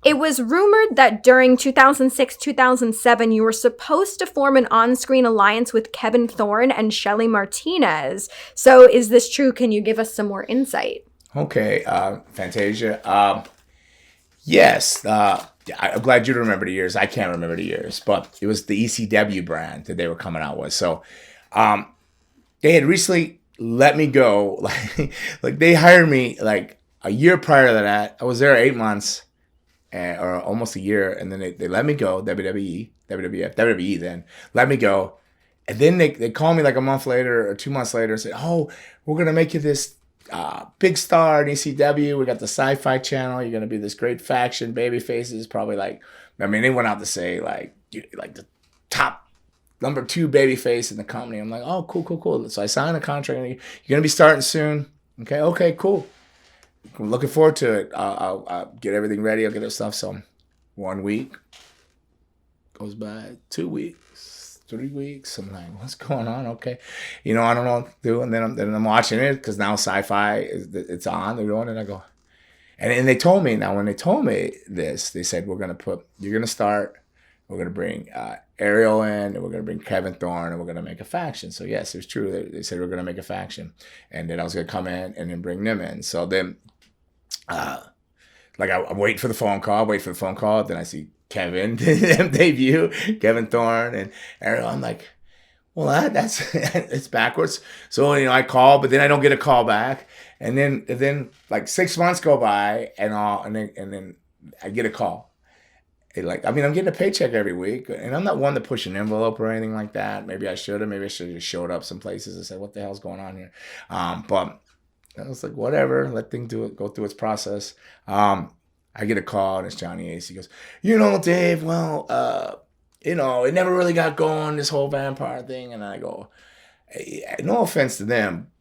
It was rumored that during 2006-2007, you were supposed to form an on-screen alliance with Kevin Thorn and Shelly Martinez. So is this true? Can you give us some more insight? Okay, Fantasia. Yes, I'm glad you remember the years. I can't remember the years, but it was the ECW brand that they were coming out with. So they had recently let me go. Like they hired me like a year prior to that. I was there 8 months. Or almost a year, and then they let me go. WWE, WWF, WWE then let me go, and then they called me like a month later or 2 months later and said, "Oh, we're gonna make you this big star in ECW. We got the Sci-Fi Channel. You're gonna be this great faction, baby faces. Probably like, I mean, they went out to say like the top number 2 baby face in the company." I'm like, "Oh, cool." So I signed a contract. You're gonna be starting soon. Okay, cool. I'm looking forward to it. I'll get everything ready. I'll get the stuff. So 1 week goes by, 2 weeks, 3 weeks. I'm like, what's going on? Okay. I don't know what to do. And then I'm watching it because now Sci-Fi, it's on. They're doing it. I go, and they told me, now when they told me this, they said, you're going to start, we're going to bring Ariel in, and we're going to bring Kevin Thorn, and we're going to make a faction. So yes, it was true. They said we're going to make a faction. And then I was going to come in and then bring them in. So then, I'm waiting for the phone call, then I see Kevin debut, Kevin Thorn and Ariel. I'm like, well, that's it's backwards. So I call, but then I don't get a call back, and then like 6 months go by, and then I get a call. I'm getting a paycheck every week, and I'm not one to push an envelope or anything like that. Maybe I should have just showed up some places and said, what the hell's going on here? But I was like, whatever, let things go through its process. I get a call, and it's Johnny Ace. He goes, Dave, well, it never really got going, this whole vampire thing. And I go, hey, no offense to them,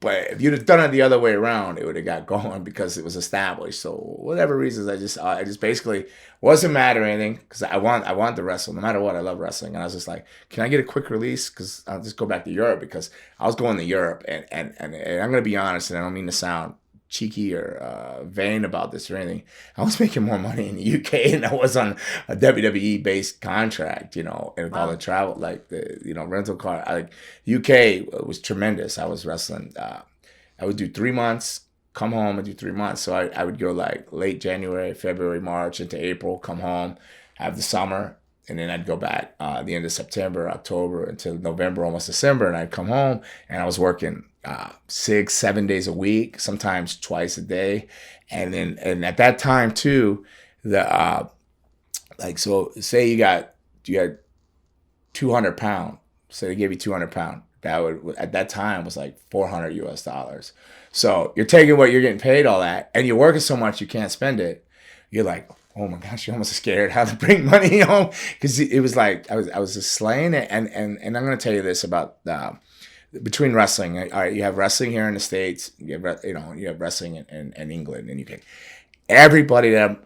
but if you'd have done it the other way around, it would have got going because it was established. So whatever reasons, I just basically wasn't mad or anything because I want to wrestle no matter what. I love wrestling, and I was just like, can I get a quick release? Because I'll just go back to Europe because I was going to Europe, and I'm gonna be honest, and I don't mean to sound cheeky or vain about this or anything. I was making more money in the UK than I was on a WWE based contract, and with all the travel, like the rental car. UK was tremendous. I was wrestling. I would do 3 months, come home and do 3 months. So I would go like late January, February, March into April, come home, have the summer, and then I'd go back the end of September, October until November, almost December, and I'd come home and I was working 6-7 days a week, sometimes twice a day, and at that time too, so say you had 200 pounds, so they gave you 200 pounds. That would at that time was like $400 US. So you're taking what you're getting paid, all that, and you're working so much you can't spend it. You're like, oh my gosh, you're almost scared how to bring money home because it was like I was just slaying it. And I'm gonna tell you this about between wrestling. All right, you have wrestling here in the States. You have wrestling in England and UK. Everybody that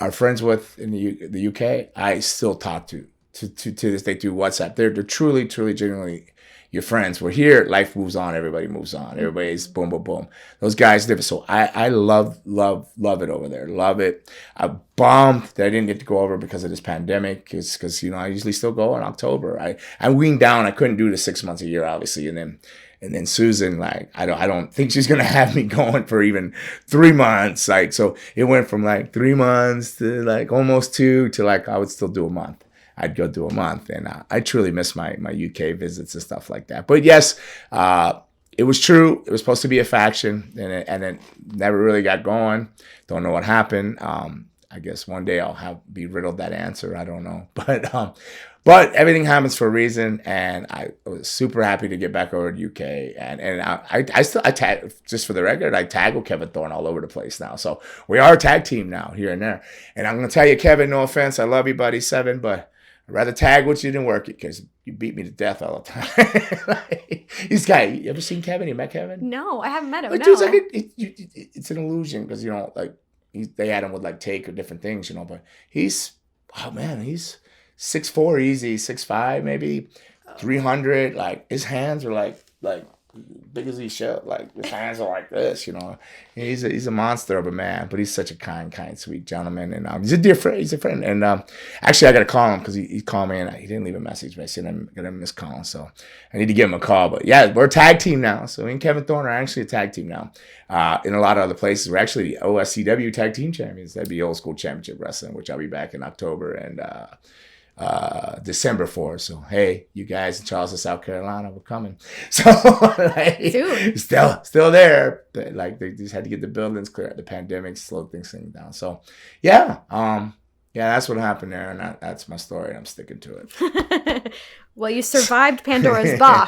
are friends with in the UK, I still talk to this day through WhatsApp. They're truly, genuinely your friends. We're here, life moves on, everybody moves on. Everybody's boom, boom, boom. Those guys different. So I love it over there. Love it. I bummed that I didn't get to go over because of this pandemic, because I usually still go in October. I weaned down. I couldn't do the 6 months a year, obviously, and then Susan, like, I don't think she's gonna have me going for even 3 months. Like, so it went from like 3 months to like almost 2 to like I would still do a month. I'd go do a month, and I truly miss my UK visits and stuff like that. But yes, it was true. It was supposed to be a faction, and it never really got going. Don't know what happened. I guess one day I'll be riddled that answer. I don't know, but everything happens for a reason, and I was super happy to get back over to UK. And I still tag, just for the record, I tag with Kevin Thorn all over the place now. So we are a tag team now, here and there. And I'm gonna tell you, Kevin, no offense, I love you, buddy, 7, but I'd rather tag with you than work it because you beat me to death all the time. This guy, you ever seen Kevin? You met Kevin? No, I haven't met him. But No. dude's like it's an illusion because they had him with like take or different things, but he's 6'4" easy, 6'5" maybe, 300. Like his hands are like big as he should. Like his hands are like this, you know. He's a monster of a man, but he's such a kind, sweet gentleman, and he's a dear friend. He's a friend, and actually I got to call him because he called me and he didn't leave a message, but I sent him got a missed call, so I need to give him a call. But yeah, we're a tag team now. So me and Kevin Thorn are actually a tag team now. In a lot of other places, we're actually the OSCW tag team champions. That'd be old school championship wrestling, which I'll be back in October and December for. So hey, you guys in Charleston, South Carolina, we're coming. So like, still there. But, like they just had to get the buildings clear. The pandemic slowed things down. So yeah, that's what happened there, and that's my story. I'm sticking to it. Well, you survived Pandora's box.